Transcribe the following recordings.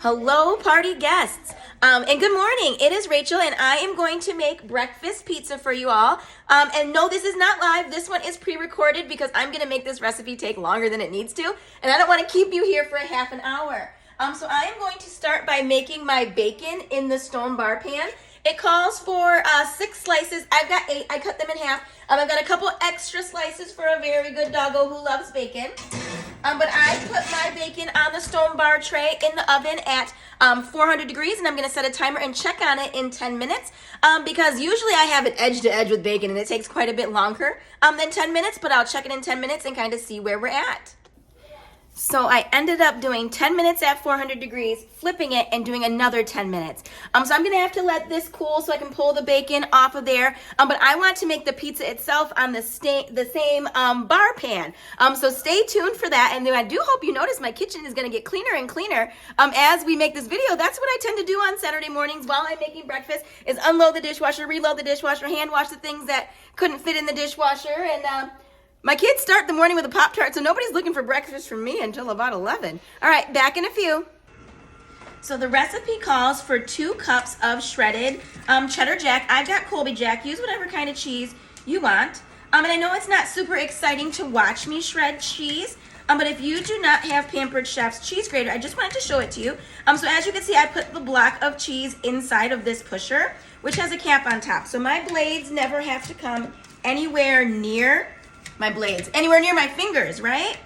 Hello, party guests. And good morning. It is Rachel, and I am going to make breakfast pizza for you all. And no, this is not live. This one is pre-recorded because I'm going to make this recipe take longer than it needs to, and I don't want to keep you here for a half an hour. So I am going to start by making my bacon in the stone bar pan. It calls for 6 slices. I've got 8. I cut them in half. I've got a couple extra slices for a very good doggo who loves bacon. But I put my bacon on the stone bar tray in the oven at 400 degrees, and I'm going to set a timer and check on it in 10 minutes because usually I have it edge to edge with bacon, and it takes quite a bit longer than 10 minutes, but I'll check it in 10 minutes and kind of see where we're at. So I ended up doing 10 minutes at 400 degrees, flipping it, and doing another 10 minutes. So I'm going to have to let this cool so I can pull the bacon off of there. But I want to make the pizza itself on the same bar pan. So stay tuned for that. And then I do hope you notice my kitchen is going to get cleaner and cleaner as we make this video. That's what I tend to do on Saturday mornings while I'm making breakfast is unload the dishwasher, reload the dishwasher, hand wash the things that couldn't fit in the dishwasher, and my kids start the morning with a Pop-Tart, so nobody's looking for breakfast from me until about 11. All right, back in a few. So the recipe calls for 2 cups of shredded cheddar jack. I've got Colby Jack. Use whatever kind of cheese you want. And I know it's not super exciting to watch me shred cheese, but if you do not have Pampered Chef's cheese grater, I just wanted to show it to you. So as you can see, I put the block of cheese inside of this pusher, which has a cap on top. So my blades never have to come anywhere near my blades, anywhere near my fingers, right?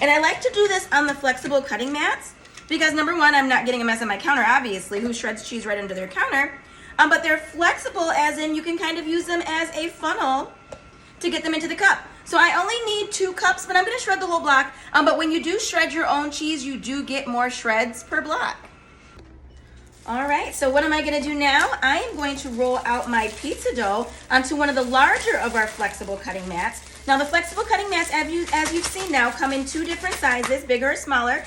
And I like to do this on the flexible cutting mats because number one, I'm not getting a mess on my counter, obviously. Who shreds cheese right under their counter? But they're flexible as in you can kind of use them as a funnel to get them into the cup. So I only need 2 cups, but I'm gonna shred the whole block. But when you do shred your own cheese, you do get more shreds per block. All right, so what am I gonna do now? I am going to roll out my pizza dough onto one of the larger of our flexible cutting mats. Now the flexible cutting mats, as you've seen now, come in 2 different sizes, bigger or smaller.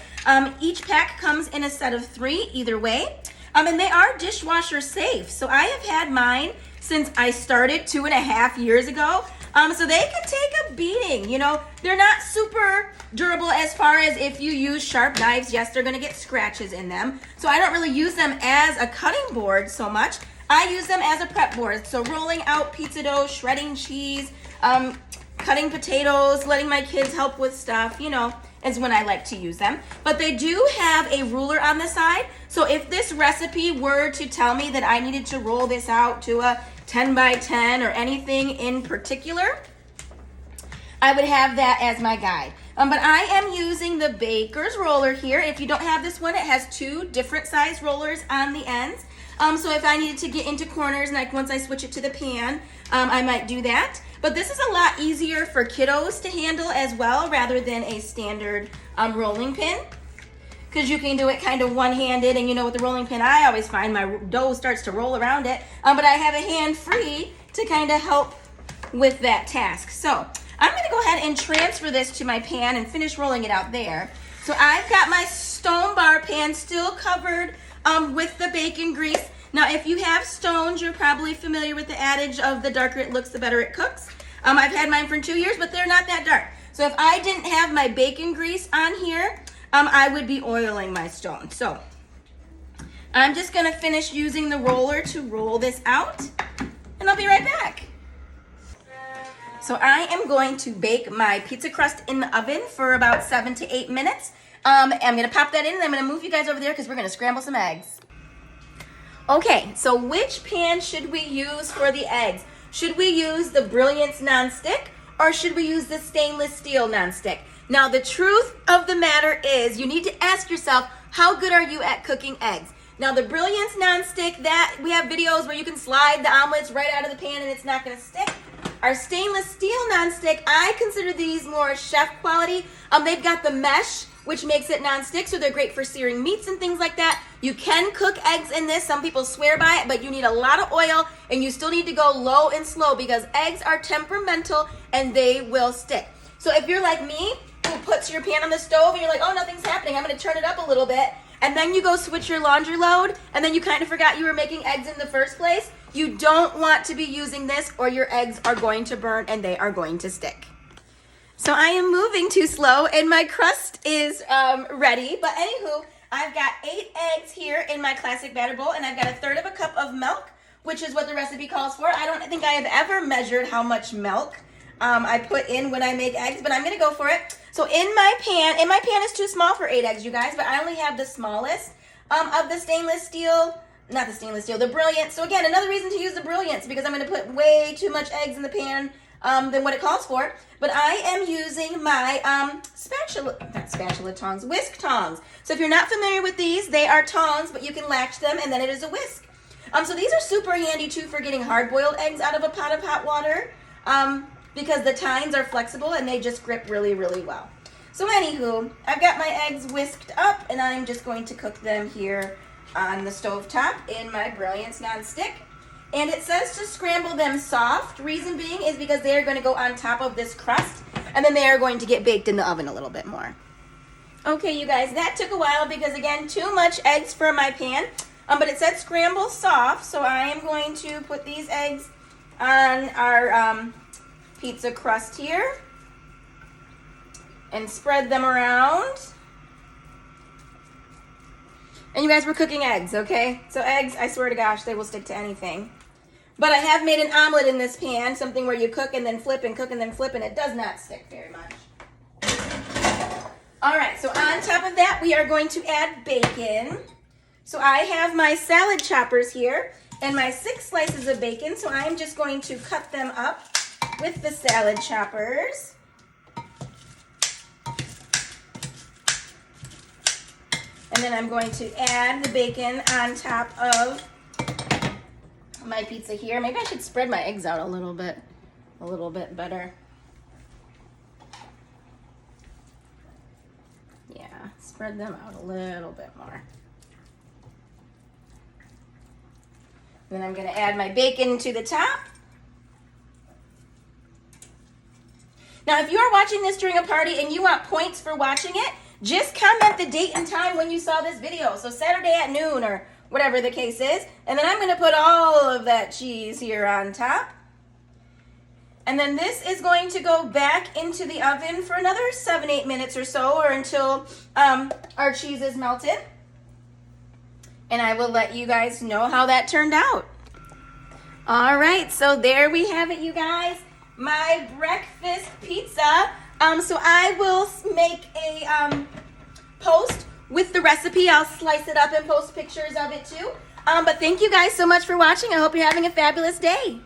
Each pack comes in a set of 3 either way. And they are dishwasher safe. So I have had mine since I started 2.5 years ago. So they can take a beating, you know. They're not super durable as far as if you use sharp knives. Yes, they're gonna get scratches in them. So I don't really use them as a cutting board so much. I use them as a prep board. So rolling out pizza dough, shredding cheese, cutting potatoes, letting my kids help with stuff, you know, is when I like to use them. But they do have a ruler on the side. So if this recipe were to tell me that I needed to roll this out to a 10 by 10 or anything in particular, I would have that as my guide. But I am using the baker's roller here. If you don't have this one, it has 2 different size rollers on the ends. So if I needed to get into corners and once I switch it to the pan, I might do that. But this is a lot easier for kiddos to handle as well rather than a standard rolling pin, because you can do it kind of one-handed, and you know with the rolling pin I always find my dough starts to roll around it, but I have a hand free to kind of help with that task. So I'm going to go ahead and transfer this to my pan and finish rolling it out there. So I've got my stone bar pan still covered with the bacon grease. Now if you have stones, you're probably familiar with the adage of the darker it looks, the better it cooks. I've had mine for 2 years, but they're not that dark. So if I didn't have my bacon grease on here, I would be oiling my stone. So I'm just gonna finish using the roller to roll this out, and I'll be right back. So I am going to bake my pizza crust in the oven for about 7 to 8 minutes. I'm gonna pop that in, and I'm gonna move you guys over there because we're gonna scramble some eggs. Okay, so which pan should we use for the eggs? Should we use the Brilliance nonstick, or should we use the stainless steel nonstick? Now the truth of the matter is you need to ask yourself, how good are you at cooking eggs? Now the Brilliance nonstick, that we have videos where you can slide the omelets right out of the pan and it's not gonna stick. Our stainless steel nonstick, I consider these more chef quality. They've got the mesh, which makes it nonstick, so they're great for searing meats and things like that. You can cook eggs in this. Some people swear by it, but you need a lot of oil, and you still need to go low and slow because eggs are temperamental and they will stick. So if you're like me, who puts your pan on the stove and you're like, oh, nothing's happening, I'm gonna turn it up a little bit, and then you go switch your laundry load, and then you kind of forgot you were making eggs in the first place, you don't want to be using this, or your eggs are going to burn and they are going to stick. So I am moving too slow and my crust is ready, but anywho, I've got 8 eggs here in my classic batter bowl, and I've got 1/3 of a cup of milk, which is what the recipe calls for. I don't think I have ever measured how much milk I put in when I make eggs, but I'm gonna go for it. So in my pan is too small for 8 eggs, you guys, but I only have the smallest of the stainless steel, not the stainless steel, the Brilliant. So again, another reason to use the Brilliants, because I'm gonna put way too much eggs in the pan than what it calls for. But I am using my whisk tongs. So if you're not familiar with these, they are tongs, but you can latch them and then it is a whisk. So these are super handy too for getting hard-boiled eggs out of a pot of hot water because the tines are flexible and they just grip really, really well. So anywho, I've got my eggs whisked up and I'm just going to cook them here on the stove top in my Brilliance nonstick. And it says to scramble them soft. Reason being is because they are going to go on top of this crust and then they are going to get baked in the oven a little bit more. Okay, you guys, that took a while because, again, too much eggs for my pan. But it said scramble soft, so I am going to put these eggs on our pizza crust here and spread them around. And you guys, we're cooking eggs, okay? So eggs, I swear to gosh, they will stick to anything. But I have made an omelet in this pan, something where you cook and then flip and cook and then flip, and it does not stick very much. All right, so on top of that, we are going to add bacon. So I have my salad choppers here and my 6 slices of bacon, so I'm just going to cut them up with the salad choppers. And then I'm going to add the bacon on top of my pizza here. Maybe I should spread my eggs out a little bit better. Yeah, spread them out a little bit more. Then I'm going to add my bacon to the top. Now, if you are watching this during a party and you want points for watching it, just comment the date and time when you saw this video. So Saturday at noon or whatever the case is. And then I'm going to put all of that cheese here on top. And then this is going to go back into the oven for another 7-8 minutes or so, or until our cheese is melted. And I will let you guys know how that turned out. All right, so there we have it, you guys. My breakfast pizza. So I will make a post with the recipe. I'll slice it up and post pictures of it too. But thank you guys so much for watching. I hope you're having a fabulous day.